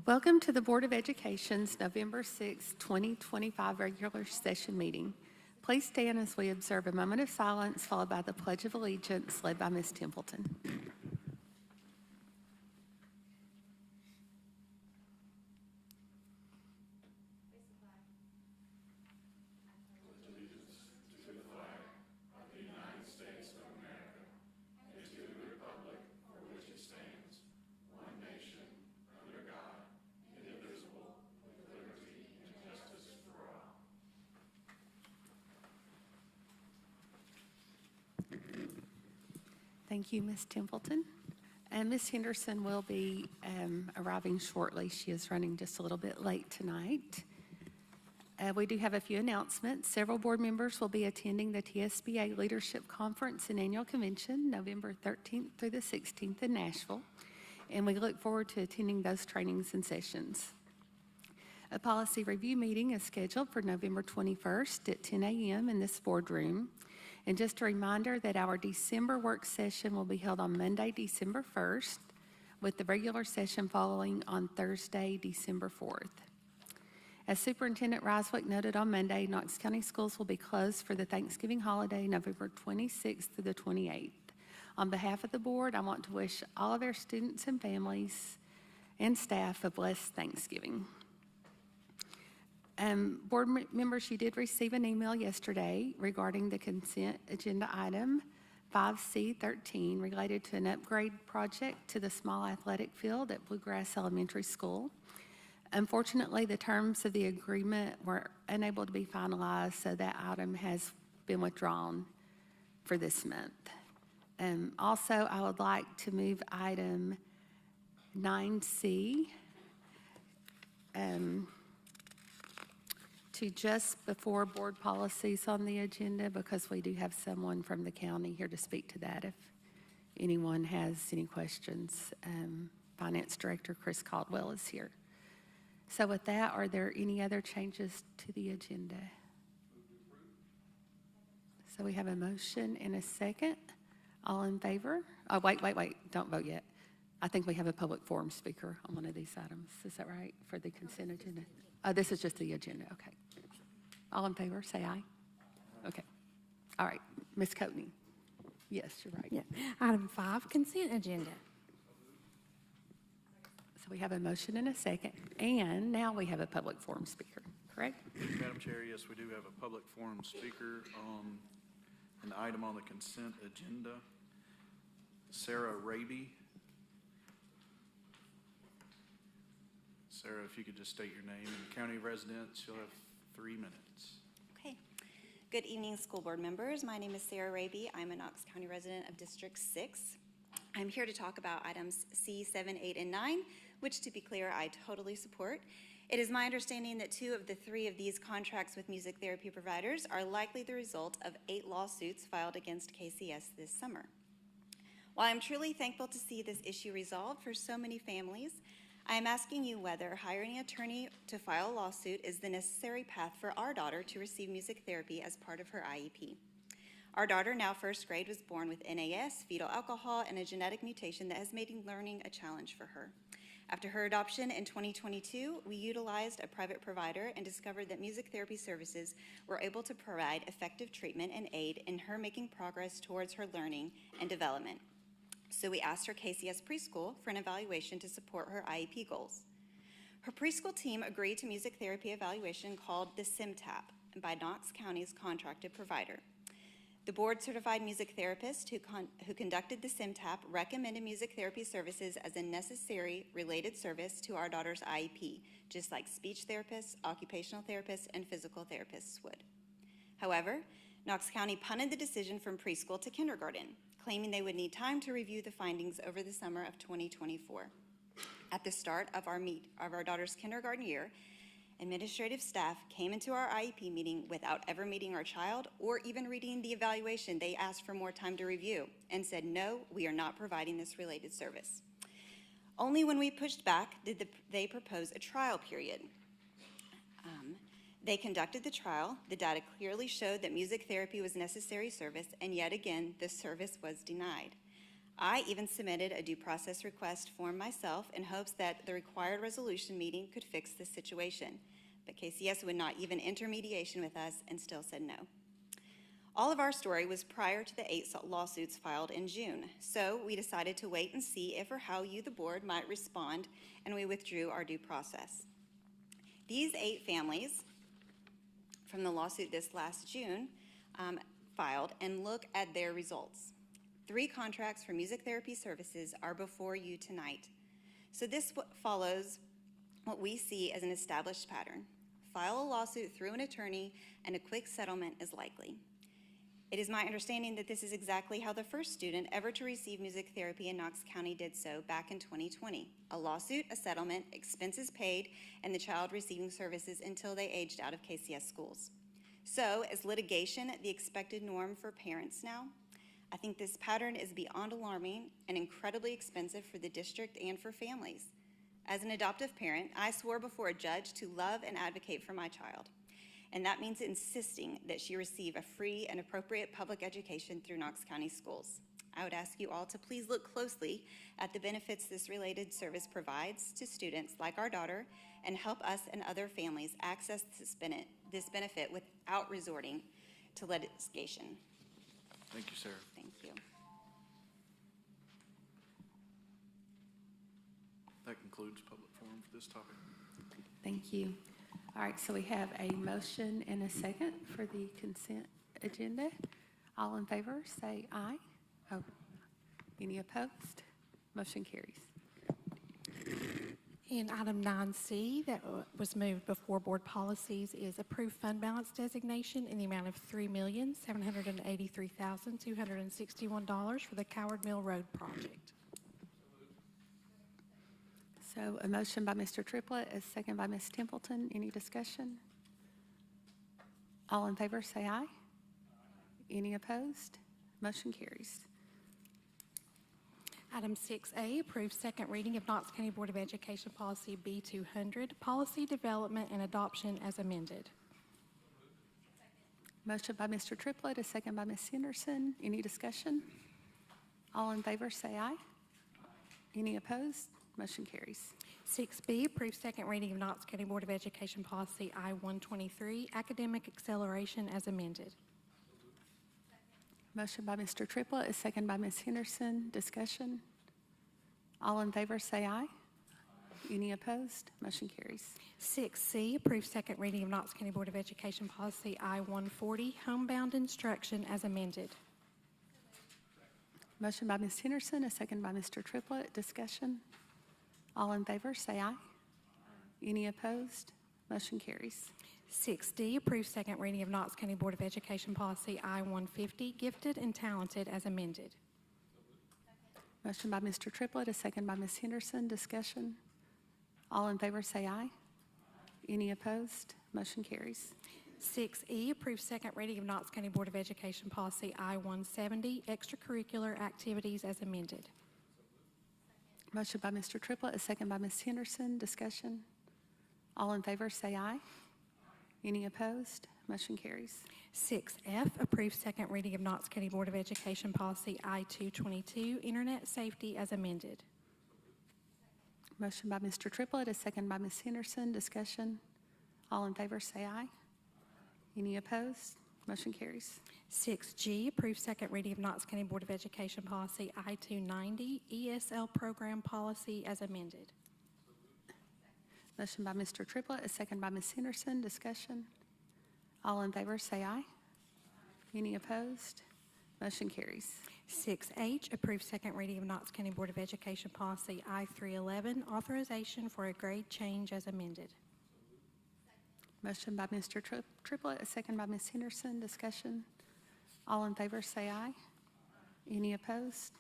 Welcome to the Board of Education's November 6, 2025 regular session meeting. Please stand as we observe a moment of silence followed by the Pledge of Allegiance led by Ms. Templeton. Thank you, Ms. Templeton. And Ms. Henderson will be arriving shortly. She is running just a little bit late tonight. We do have a few announcements. Several board members will be attending the TSBA Leadership Conference and Annual Convention, November 13th through the 16th in Nashville. And we look forward to attending those trainings and sessions. A policy review meeting is scheduled for November 21st at 10 a.m. in this boardroom. And just a reminder that our December work session will be held on Monday, December 1st, with the regular session following on Thursday, December 4th. As Superintendent Riswick noted on Monday, Knox County schools will be closed for the Thanksgiving holiday, November 26th through the 28th. On behalf of the board, I want to wish all of our students and families and staff a blessed Thanksgiving. Board members, you did receive an email yesterday regarding the consent agenda item 5C13 related to an upgrade project to the small athletic field at Bluegrass Elementary School. Unfortunately, the terms of the agreement were unable to be finalized, so that item has been withdrawn for this month. Also, I would like to move item 9C to just before board policies on the agenda, because we do have someone from the county here to speak to that if anyone has any questions. Finance Director Chris Caldwell is here. So with that, are there any other changes to the agenda? So we have a motion and a second. All in favor? Oh, wait, don't vote yet. I think we have a public forum speaker on one of these items. Is that right, for the consent agenda? Oh, this is just the agenda, okay. All in favor, say aye. Okay. All right, Ms. Coatney. Yes, you're right. Yeah. Item 5, consent agenda. So we have a motion and a second, and now we have a public forum speaker, correct? Madam Chair, yes, we do have a public forum speaker on an item on the consent agenda. Sarah Raby. Sarah, if you could just state your name and county residence, you'll have 3 minutes. Okay. Good evening, school board members. My name is Sarah Raby. I'm a Knox County resident of District 6. I'm here to talk about items C, 7, 8, and 9, which, to be clear, I totally support. It is my understanding that 2 of the 3 of these contracts with music therapy providers are likely the result of 8 lawsuits filed against KCS this summer. While I'm truly thankful to see this issue resolved for so many families, I am asking you whether hiring an attorney to file a lawsuit is the necessary path for our daughter to receive music therapy as part of her IEP. Our daughter, now 1st grade, was born with NAS, fetal alcohol, and a genetic mutation that has made learning a challenge for her. After her adoption in 2022, we utilized a private provider and discovered that music therapy services were able to provide effective treatment and aid in her making progress towards her learning and development. So we asked her KCS preschool for an evaluation to support her IEP goals. Her preschool team agreed to music therapy evaluation called the SIMTAP by Knox County's contracted provider. The board-certified music therapist who conducted the SIMTAP recommended music therapy services as a necessary related service to our daughter's IEP, just like speech therapists, occupational therapists, and physical therapists would. However, Knox County punted the decision from preschool to kindergarten, claiming they would need time to review the findings over the summer of 2024. At the start of our daughter's kindergarten year, administrative staff came into our IEP meeting without ever meeting our child or even reading the evaluation. They asked for more time to review and said, no, we are not providing this related service. Only when we pushed back did they propose a trial period. They conducted the trial. The data clearly showed that music therapy was a necessary service, and yet again, the service was denied. I even submitted a due process request form myself in hopes that the required resolution meeting could fix the situation, but KCS would not even enter mediation with us and still said no. All of our story was prior to the 8 lawsuits filed in June, so we decided to wait and see if or how you, the board, might respond, and we withdrew our due process. These 8 families from the lawsuit this last June filed, and look at their results. 3 contracts for music therapy services are before you tonight. So this follows what we see as an established pattern. File a lawsuit through an attorney, and a quick settlement is likely. It is my understanding that this is exactly how the first student ever to receive music therapy in Knox County did so back in 2020. A lawsuit, a settlement, expenses paid, and the child receiving services until they aged out of KCS schools. So, is litigation the expected norm for parents now? I think this pattern is beyond alarming and incredibly expensive for the district and for families. As an adoptive parent, I swore before a judge to love and advocate for my child. And that means insisting that she receive a free and appropriate public education through Knox County schools. I would ask you all to please look closely at the benefits this related service provides to students like our daughter, and help us and other families access this benefit without resorting to litigation. Thank you, Sarah. Thank you. That concludes public forum for this topic. Thank you. All right, so we have a motion and a second for the consent agenda. All in favor, say aye. Oh, any opposed? Motion carries. And item 9C that was moved before board policies is approved fund balance designation in the amount of $3,783,261 for the Coward Mill Road project. So a motion by Mr. Triplett, a second by Ms. Templeton. Any discussion? All in favor, say aye. Any opposed? Motion carries. Item 6A, approve second reading of Knox County Board of Education Policy B200, Policy Development and Adoption as amended. Motion by Mr. Triplett, a second by Ms. Henderson. Any discussion? All in favor, say aye. Any opposed? Motion carries. 6B, approve second reading of Knox County Board of Education Policy I-123, Academic Acceleration as amended. Motion by Mr. Triplett, a second by Ms. Henderson. Discussion? All in favor, say aye. Any opposed? Motion carries. 6C, approve second reading of Knox County Board of Education Policy I-140, Homebound Instruction as amended. Motion by Ms. Henderson, a second by Mr. Triplett. Discussion? All in favor, say aye. Any opposed? Motion carries. 6D, approve second reading of Knox County Board of Education Policy I-150, Gifted and Talented as amended. Motion by Mr. Triplett, a second by Ms. Henderson. Discussion? All in favor, say aye. Any opposed? Motion carries. 6E, approve second reading of Knox County Board of Education Policy I-170, Extracurricular Activities as amended. Motion by Mr. Triplett, a second by Ms. Henderson. Discussion? All in favor, say aye. Any opposed? Motion carries. 6F, approve second reading of Knox County Board of Education Policy I-222, Internet Safety as amended. Motion by Mr. Triplett, a second by Ms. Henderson. Discussion? All in favor, say aye. Any opposed? Motion carries. 6G, approve second reading of Knox County Board of Education Policy I-290, ESL Program Policy as amended. Motion by Mr. Triplett, a second by Ms. Henderson. Discussion? All in favor, say aye. Any opposed? Motion carries. 6H, approve second reading of Knox County Board of Education Policy I-311, Authorization for a Grade Change as amended. Motion by Mr. Triplett, a second by Ms. Henderson. Discussion? All in favor, say aye. Any opposed?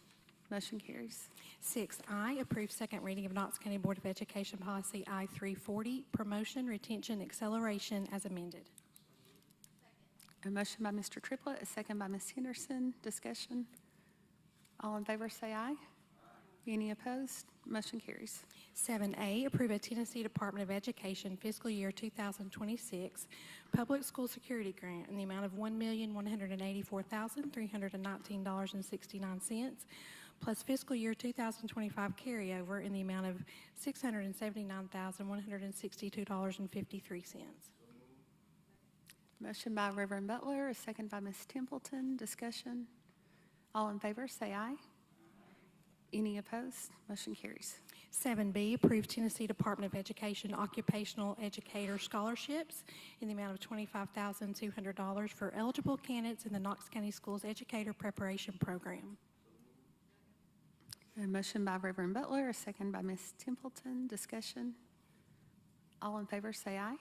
Motion carries. 6I, approve second reading of Knox County Board of Education Policy I-340, Promotion, Retention, Acceleration as amended. A motion by Mr. Triplett, a second by Ms. Henderson. Discussion? All in favor, say aye. Any opposed? Motion carries. 7A, approve a Tennessee Department of Education fiscal year 2026 public school security grant in the amount of $1,184,319.69, plus fiscal year 2025 carryover in the amount of $679,162.53. Motion by Reverend Butler, a second by Ms. Templeton. Discussion. All in favor, say aye. Any opposed? Motion carries. 7B, approve Tennessee Department of Education occupational educator scholarships in the amount of $25,200 for eligible candidates in the Knox County Schools Educator Preparation Program. A motion by Reverend Butler, a second by Ms. Templeton. Discussion. All in favor, say aye.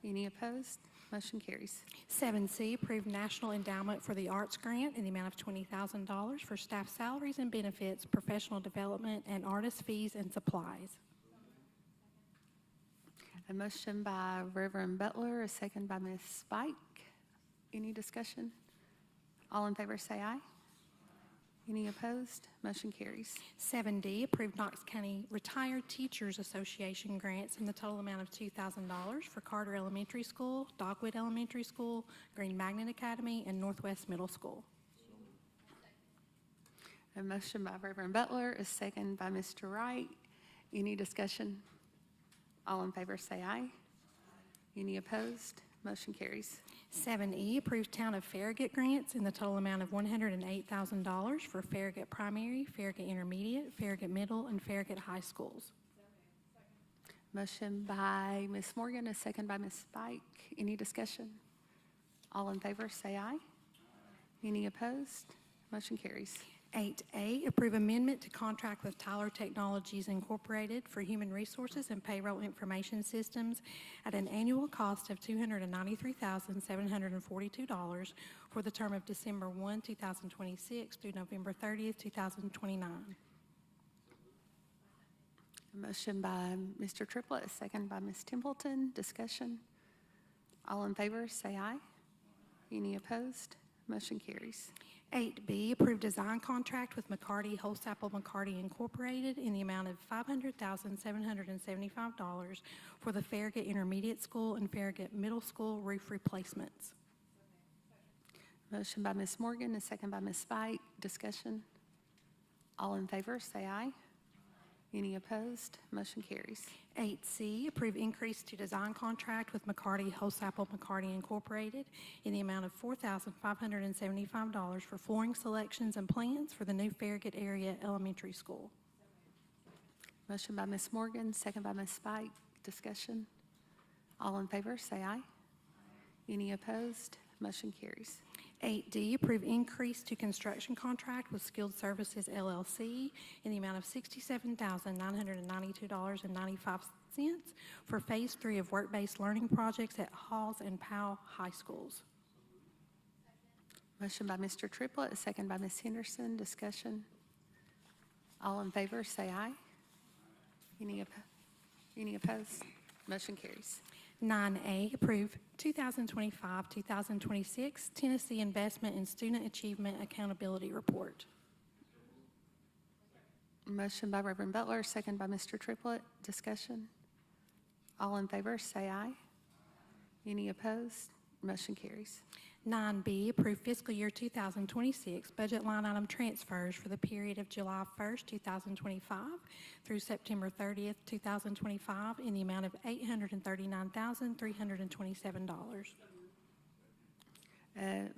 Any opposed? Motion carries. 7C, approve National Endowment for the Arts grant in the amount of $20,000 for staff salaries and benefits, professional development, and artist fees and supplies. A motion by Reverend Butler, a second by Ms. Spike. Any discussion? All in favor, say aye. Any opposed? Motion carries. 7D, approve Knox County Retired Teachers Association grants in the total amount of $2,000 for Carter Elementary School, Dogwood Elementary School, Green Magnet Academy, and Northwest Middle School. A motion by Reverend Butler, a second by Mr. Wright. Any discussion? All in favor, say aye. Any opposed? Motion carries. 7E, approve Town of Farragut grants in the total amount of $108,000 for Farragut Primary, Farragut Intermediate, Farragut Middle, and Farragut High Schools. Motion by Ms. Morgan, a second by Ms. Spike. Any discussion? All in favor, say aye. Any opposed? Motion carries. 8A, approve amendment to contract with Tyler Technologies Incorporated for human resources and payroll information systems at an annual cost of $293,742 for the term of December 1, 2026 through November 30th, 2029. A motion by Mr. Triplett, a second by Ms. Templeton. Discussion. All in favor, say aye. Any opposed? Motion carries. 8B, approve design contract with McCarty Holsapple McCarty Incorporated in the amount of $500,775 for the Farragut Intermediate School and Farragut Middle School roof replacements. Motion by Ms. Morgan, a second by Ms. Spike. Discussion. All in favor, say aye. Any opposed? Motion carries. 8C, approve increase to design contract with McCarty Holsapple McCarty Incorporated in the amount of $4,575 for flooring selections and plans for the new Farragut area elementary school. Motion by Ms. Morgan, second by Ms. Spike. Discussion. All in favor, say aye. Any opposed? Motion carries. 8D, approve increase to construction contract with Skilled Services LLC in the amount of $67,992.95 for Phase 3 of work-based learning projects at Halls and Powell High Schools. Motion by Mr. Triplett, a second by Ms. Henderson. Discussion. All in favor, say aye. Any opposed? Motion carries. 9A, approve 2025-2026 Tennessee Investment in Student Achievement Accountability Report. Motion by Reverend Butler, second by Mr. Triplett. Discussion. All in favor, say aye. Any opposed? Motion carries. 9B, approve fiscal year 2026 budget line item transfers for the period of July 1st, 2025 through September 30th, 2025 in the amount of $839,327.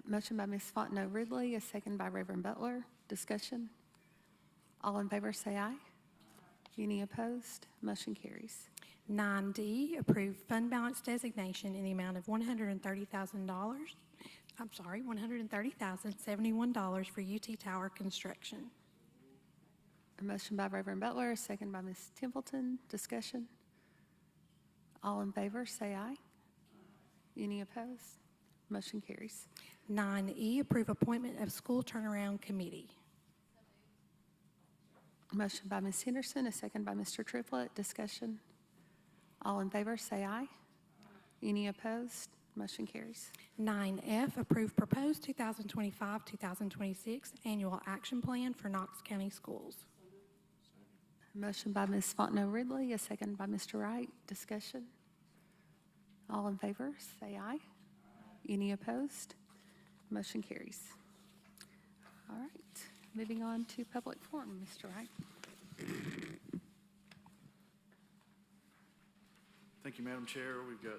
Motion by Ms. Fontenot Ridley, a second by Reverend Butler. Discussion. All in favor, say aye. Any opposed? Motion carries. 9D, approve fund balance designation in the amount of $130,071 for UT Tower construction. A motion by Reverend Butler, a second by Ms. Templeton. Discussion. All in favor, say aye. Any opposed? Motion carries. 9E, approve appointment of school turnaround committee. Motion by Ms. Henderson, a second by Mr. Triplett. Discussion. All in favor, say aye. Any opposed? Motion carries. 9F, approve proposed 2025-2026 annual action plan for Knox County Schools. Motion by Ms. Fontenot Ridley, a second by Mr. Wright. Discussion. All in favor, say aye. Any opposed? Motion carries. All right. Moving on to public forum, Mr. Wright. Thank you, Madam Chair. We've got,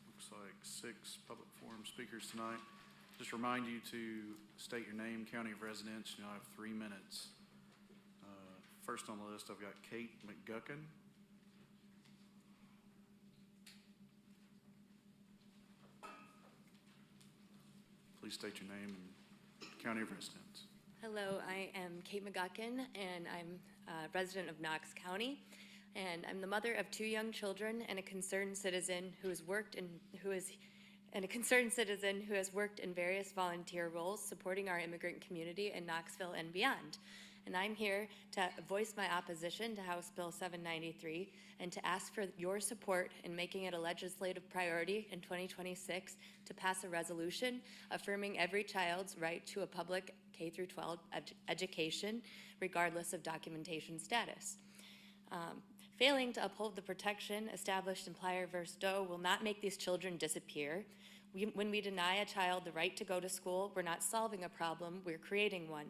looks like 6 public forum speakers tonight. Just remind you to state your name, county of residence. You'll have 3 minutes. First on the list, I've got Kate McGuckin. Please state your name and county of residence. Hello, I am Kate McGuckin, and I'm a resident of Knox County, and I'm the mother of 2 young children and a concerned citizen who has worked in various volunteer roles supporting our immigrant community in Knoxville and beyond. And I'm here to voice my opposition to House Bill 793 and to ask for your support in making it a legislative priority in 2026 to pass a resolution affirming every child's right to a public K-12 education, regardless of documentation status. Failing to uphold the protection established in Plyer v. Doe will not make these children disappear. When we deny a child the right to go to school, we're not solving a problem, we're creating one.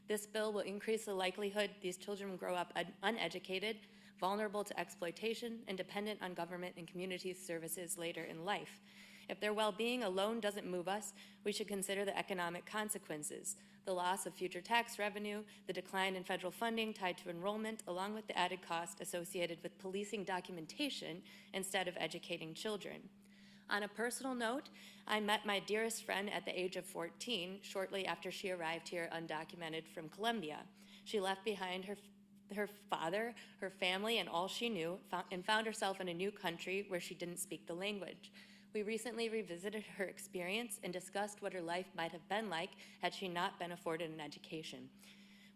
This bill will increase the likelihood these children will grow up uneducated, vulnerable to exploitation, and dependent on government and community services later in life. If their well-being alone doesn't move us, we should consider the economic consequences, the loss of future tax revenue, the decline in federal funding tied to enrollment, along with the added cost associated with policing documentation instead of educating children. On a personal note, I met my dearest friend at the age of 14, shortly after she arrived here undocumented from Colombia. She left behind her father, her family, and all she knew, and found herself in a new country where she didn't speak the language. We recently revisited her experience and discussed what her life might have been like had she not been afforded an education.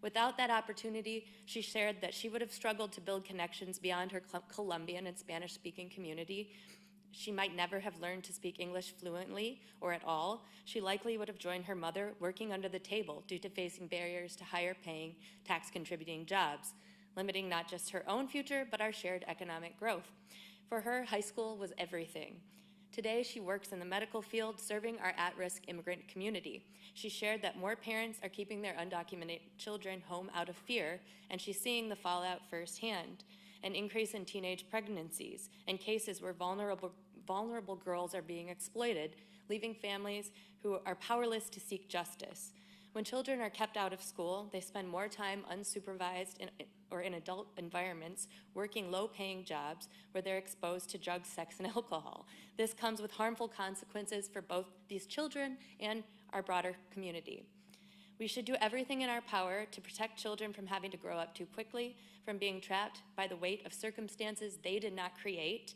Without that opportunity, she shared that she would have struggled to build connections beyond her Colombian and Spanish-speaking community. She might never have learned to speak English fluently or at all. She likely would have joined her mother working under the table due to facing barriers to higher-paying, tax-contributing jobs, limiting not just her own future, but our shared economic growth. For her, high school was everything. Today, she works in the medical field, serving our at-risk immigrant community. She shared that more parents are keeping their undocumented children home out of fear, and she's seeing the fallout firsthand. An increase in teenage pregnancies and cases where vulnerable girls are being exploited, leaving families who are powerless to seek justice. When children are kept out of school, they spend more time unsupervised or in adult environments, working low-paying jobs where they're exposed to drugs, sex, and alcohol. This comes with harmful consequences for both these children and our broader community. We should do everything in our power to protect children from having to grow up too quickly, from being trapped by the weight of circumstances they did not create,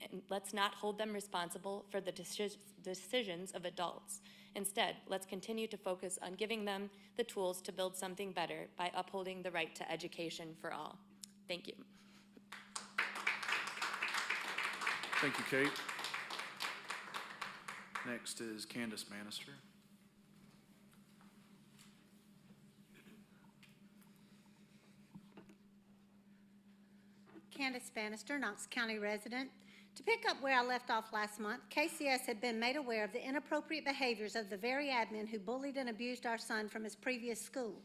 and let's not hold them responsible for the decisions of adults. Instead, let's continue to focus on giving them the tools to build something better by upholding the right to education for all. Thank you. Thank you, Kate. Next is Candace Bannister. Candace Bannister, Knox County resident. To pick up where I left off last month, KCS had been made aware of the inappropriate behaviors of the very admin who bullied and abused our son from his previous school.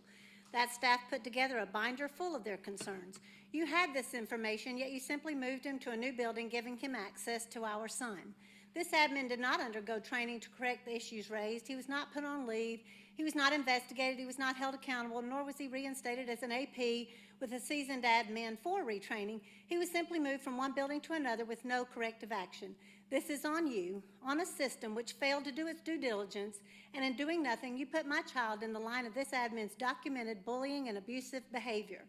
That staff put together a binder full of their concerns. You had this information, yet you simply moved him to a new building, giving him access to our son. This admin did not undergo training to correct the issues raised. He was not put on leave. He was not investigated. He was not held accountable, nor was he reinstated as an AP with a seasoned admin for retraining. He was simply moved from one building to another with no corrective action. This is on you, on a system which failed to do its due diligence, and in doing nothing, you put my child in the line of this admin's documented bullying and abusive behavior.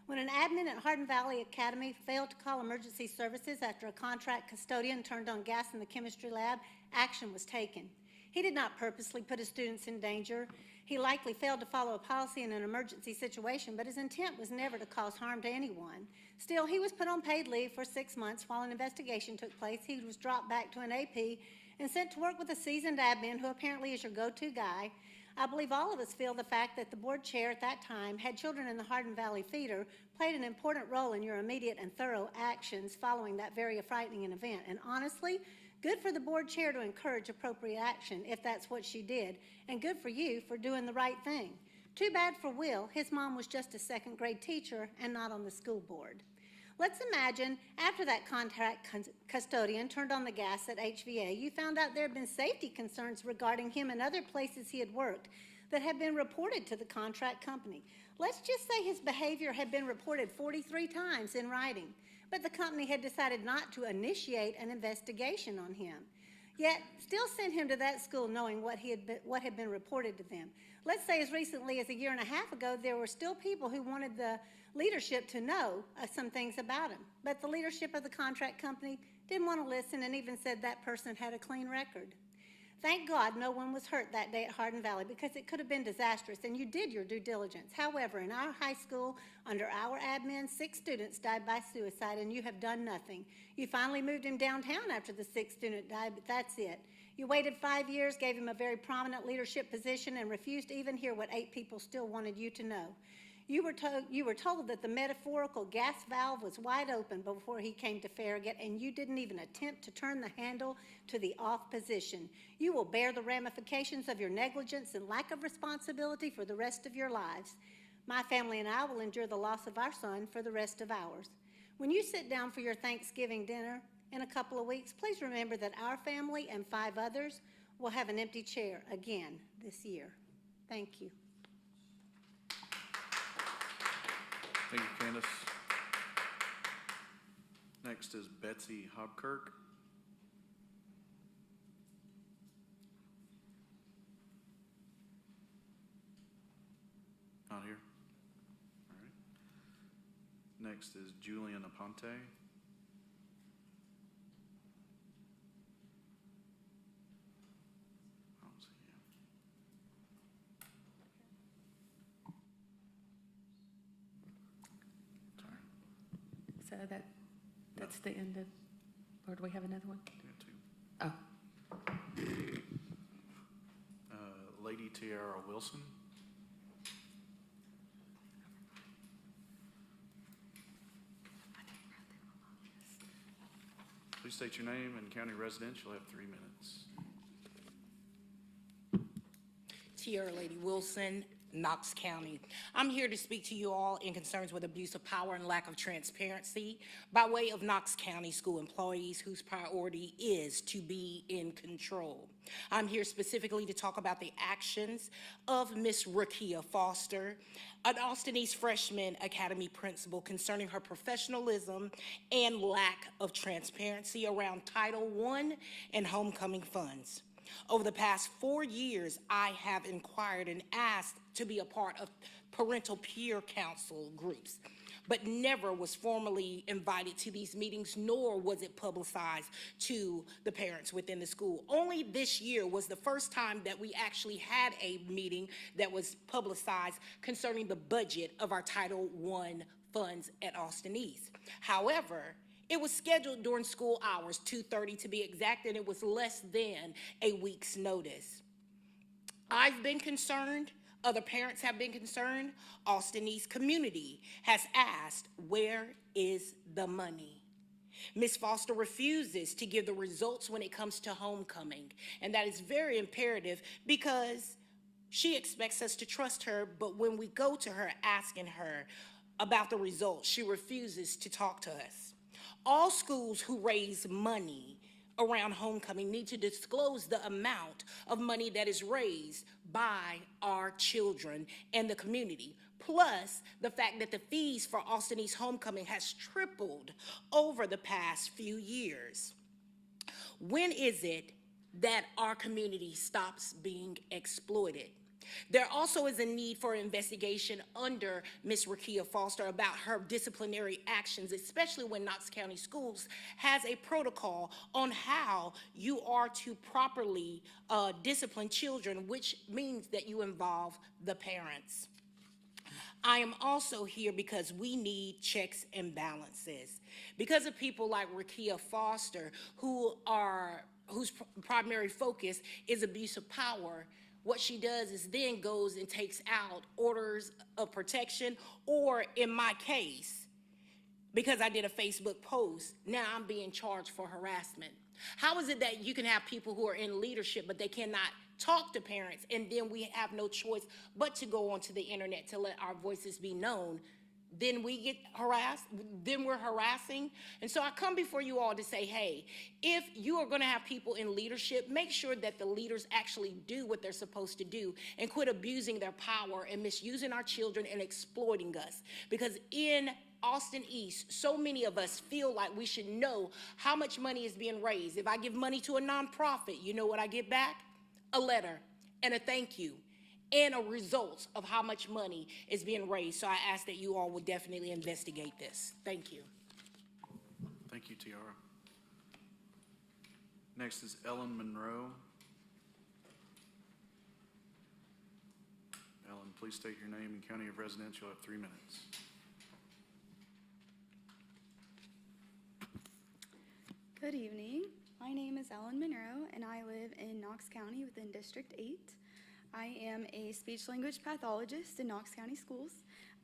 When an admin at Hardin Valley Academy failed to call emergency services after a contract custodian turned on gas in the chemistry lab, action was taken. He did not purposely put his students in danger. He likely failed to follow a policy in an emergency situation, but his intent was never to cause harm to anyone. Still, he was put on paid leave for 6 months while an investigation took place. He was dropped back to an AP and sent to work with a seasoned admin who apparently is your go-to guy. I believe all of us feel the fact that the board chair at that time had children in the Hardin Valley feeder played an important role in your immediate and thorough actions following that very frightening event. And honestly, Good for the board chair to encourage appropriate action if that's what she did, and good for you for doing the right thing. Too bad for Will, his mom was just a second grade teacher and not on the school board. Let's imagine after that contract custodian turned on the gas at HVA, you found out there had been safety concerns regarding him and other places he had worked that had been reported to the contract company. Let's just say his behavior had been reported 43 times in writing, but the company had decided not to initiate an investigation on him, yet still sent him to that school knowing what had been reported to them. Let's say as recently as a year and a half ago, there were still people who wanted the leadership to know some things about him, but the leadership of the contract company didn't want to listen and even said that person had a clean record. Thank God no one was hurt that day at Hardin Valley, because it could have been disastrous, and you did your due diligence. However, in our high school, under our admin, 6 students died by suicide, and you have done nothing. You finally moved him downtown after the 6th student died, but that's it. You waited 5 years, gave him a very prominent leadership position, and refused to even hear what 8 people still wanted you to know. You were told that the metaphorical gas valve was wide open before he came to Farragut, and you didn't even attempt to turn the handle to the off position. You will bear the ramifications of your negligence and lack of responsibility for the rest of your lives. My family and I will endure the loss of our son for the rest of ours. When you sit down for your Thanksgiving dinner in a couple of weeks, please remember that our family and 5 others will have an empty chair again this year. Thank you. Thank you, Candace. Next is Betsy Hobkirk. Not here? All right. Next is Julian Aponte. I don't see him. Sorry. So that's the end of, or do we have another one? Yeah, 2. Oh, Lady Tiara Wilson. Please state your name and county residence. You'll have 3 minutes. Tiara Lady Wilson, Knox County. I'm here to speak to you all in concerns with abuse of power and lack of transparency by way of Knox County school employees whose priority is to be in control. I'm here specifically to talk about the actions of Miss Rakia Foster, an Austin East freshman academy principal, concerning her professionalism and lack of transparency around Title I and homecoming funds. Over the past 4 years, I have inquired and asked to be a part of parental peer council groups, but never was formally invited to these meetings, nor was it publicized to the parents within the school. Only this year was the first time that we actually had a meeting that was publicized concerning the budget of our Title I funds at Austin East. However, it was scheduled during school hours, 2:30 to be exact, and it was less than a week's notice. I've been concerned, other parents have been concerned, Austin East community has asked, where is the money? Ms. Foster refuses to give the results when it comes to homecoming, and that is very imperative because she expects us to trust her, but when we go to her asking her about the results, she refuses to talk to us. All schools who raise money around homecoming need to disclose the amount of money that is raised by our children and the community, plus the fact that the fees for Austin East homecoming has tripled over the past few years. When is it that our community stops being exploited? There also is a need for investigation under Ms. Rakia Foster about her disciplinary actions, especially when Knox County Schools has a protocol on how you are to properly discipline children, which means that you involve the parents. I am also here because we need checks and balances. Because of people like Rakia Foster, whose primary focus is abuse of power, what she does is then goes and takes out orders of protection, or in my case, because I did a Facebook post, now I'm being charged for harassment. How is it that you can have people who are in leadership, but they cannot talk to parents, and then we have no choice but to go onto the internet to let our voices be known? Then we get harassed, then we're harassing. And so I come before you all to say, hey, if you are gonna have people in leadership, make sure that the leaders actually do what they're supposed to do and quit abusing their power and misusing our children and exploiting us. Because in Austin East, so many of us feel like we should know how much money is being raised. If I give money to a nonprofit, you know what I get back? A letter and a thank you and a result of how much money is being raised. So I ask that you all would definitely investigate this. Thank you. Thank you, Tiara. Next is Ellen Monroe. Ellen, please state your name and county of residence. You'll have 3 minutes. Good evening. My name is Ellen Monroe, and I live in Knox County within District 8. I am a speech-language pathologist in Knox County Schools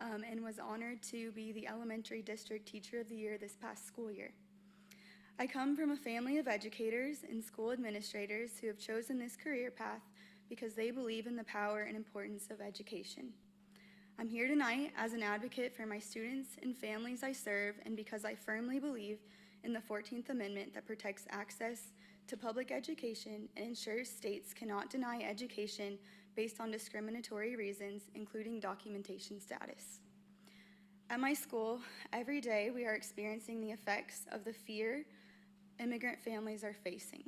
and was honored to be the Elementary District Teacher of the Year this past school year. I come from a family of educators and school administrators who have chosen this career path because they believe in the power and importance of education. I'm here tonight as an advocate for my students and families I serve, and because I firmly believe in the 14th Amendment that protects access to public education and ensures states cannot deny education based on discriminatory reasons, including documentation status. At my school, every day we are experiencing the effects of the fear immigrant families are facing.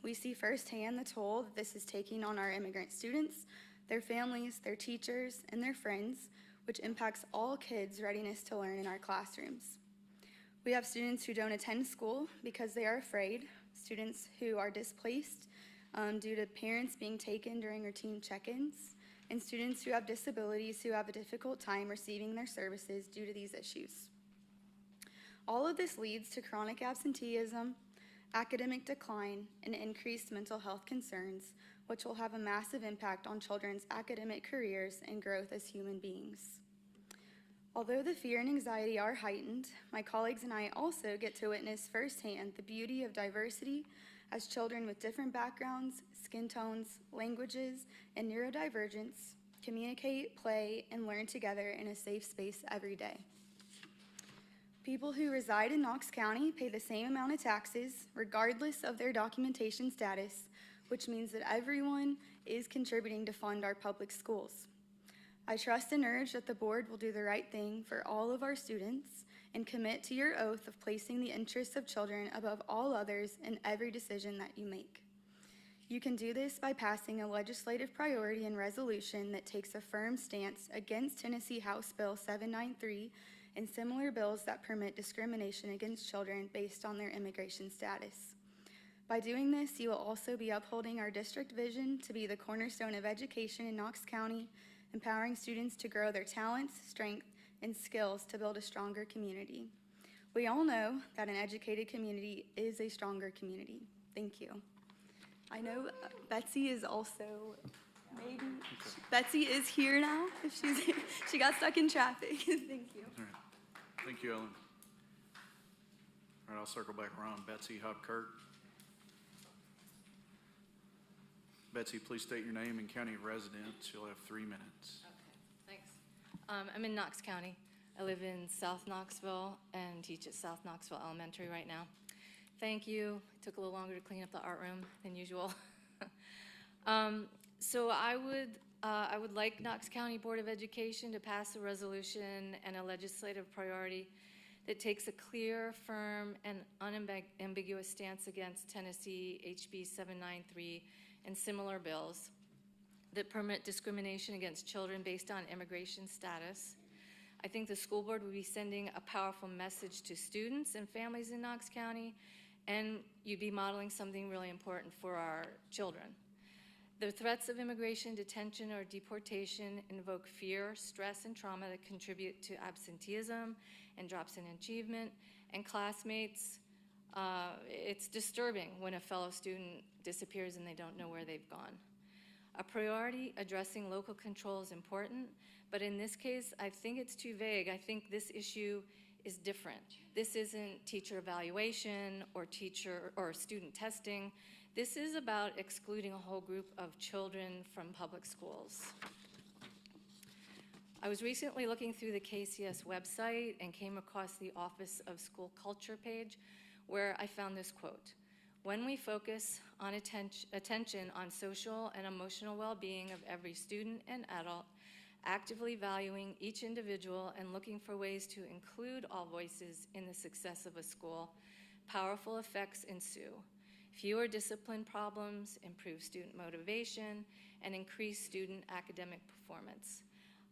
We see firsthand the toll that this is taking on our immigrant students, their families, their teachers, and their friends, which impacts all kids' readiness to learn in our classrooms. We have students who don't attend school because they are afraid, students who are displaced due to parents being taken during routine check-ins, and students who have disabilities who have a difficult time receiving their services due to these issues. All of this leads to chronic absenteeism, academic decline, and increased mental health concerns, which will have a massive impact on children's academic careers and growth as human beings. Although the fear and anxiety are heightened, my colleagues and I also get to witness firsthand the beauty of diversity as children with different backgrounds, skin tones, languages, and neurodivergence communicate, play, and learn together in a safe space every day. People who reside in Knox County pay the same amount of taxes, regardless of their documentation status, which means that everyone is contributing to fund our public schools. I trust and urge that the board will do the right thing for all of our students and commit to your oath of placing the interests of children above all others in every decision that you make. You can do this by passing a legislative priority and resolution that takes a firm stance against Tennessee House Bill 793 and similar bills that permit discrimination against children based on their immigration status. By doing this, you will also be upholding our district vision to be the cornerstone of education in Knox County, empowering students to grow their talents, strength, and skills to build a stronger community. We all know that an educated community is a stronger community. Thank you. I know Betsy is also, maybe, Betsy is here now. If she got stuck in traffic. Thank you. All right. Thank you, Ellen. All right, I'll circle back around. Betsy Hopkirk. Betsy, please state your name and county of residence. You'll have 3 minutes. Okay, thanks. I'm in Knox County. I live in South Knoxville and teach at South Knoxville Elementary right now. Thank you. It took a little longer to clean up the art room than usual. So I would like Knox County Board of Education to pass a resolution and a legislative priority that takes a clear, firm, and unambiguous stance against Tennessee HB 793 and similar bills that permit discrimination against children based on immigration status. I think the school board would be sending a powerful message to students and families in Knox County, and you'd be modeling something really important for our children. The threats of immigration, detention, or deportation invoke fear, stress, and trauma that contribute to absenteeism and drops in achievement. And classmates, it's disturbing when a fellow student disappears and they don't know where they've gone. A priority addressing local control is important, but in this case, I think it's too vague. I think this issue is different. This isn't teacher evaluation or student testing. This is about excluding a whole group of children from public schools. I was recently looking through the KCS website and came across the Office of School Culture page, where I found this quote: "When we focus on attention on social and emotional well-being of every student and adult, actively valuing each individual and looking for ways to include all voices in the success of a school, powerful effects ensue. Fewer discipline problems, improved student motivation, and increased student academic performance."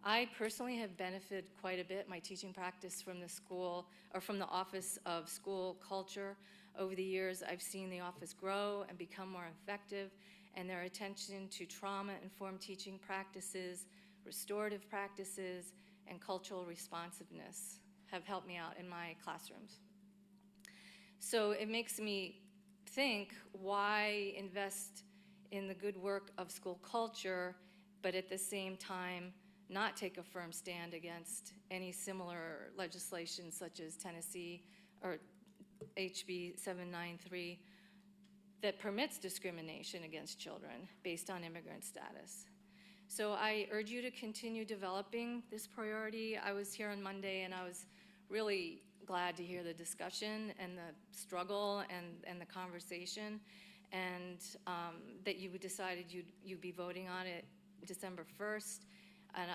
I personally have benefited quite a bit, my teaching practice, from the school, or from the Office of School Culture. Over the years, I've seen the office grow and become more effective, and their attention to trauma-informed teaching practices, restorative practices, and cultural responsiveness have helped me out in my classrooms. So it makes me think, why invest in the good work of school culture, but at the same time not take a firm stand against any similar legislation such as Tennessee or HB 793 that permits discrimination against children based on immigrant status. So I urge you to continue developing this priority. I was here on Monday and I was really glad to hear the discussion and the struggle and the conversation, and that you decided you'd be voting on it December 1st, and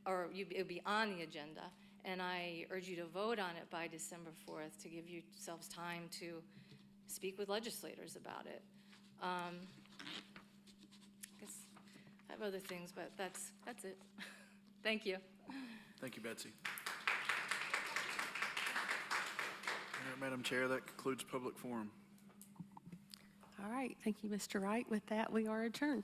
it would be on the agenda, and I urge you to vote on it by December 4th to give yourselves time to speak with legislators about it. I guess I have other things, but that's it. Thank you. Thank you, Betsy. All right, Madam Chair, that concludes public forum. All right, thank you, Mr. Wright. With that, we are adjourned.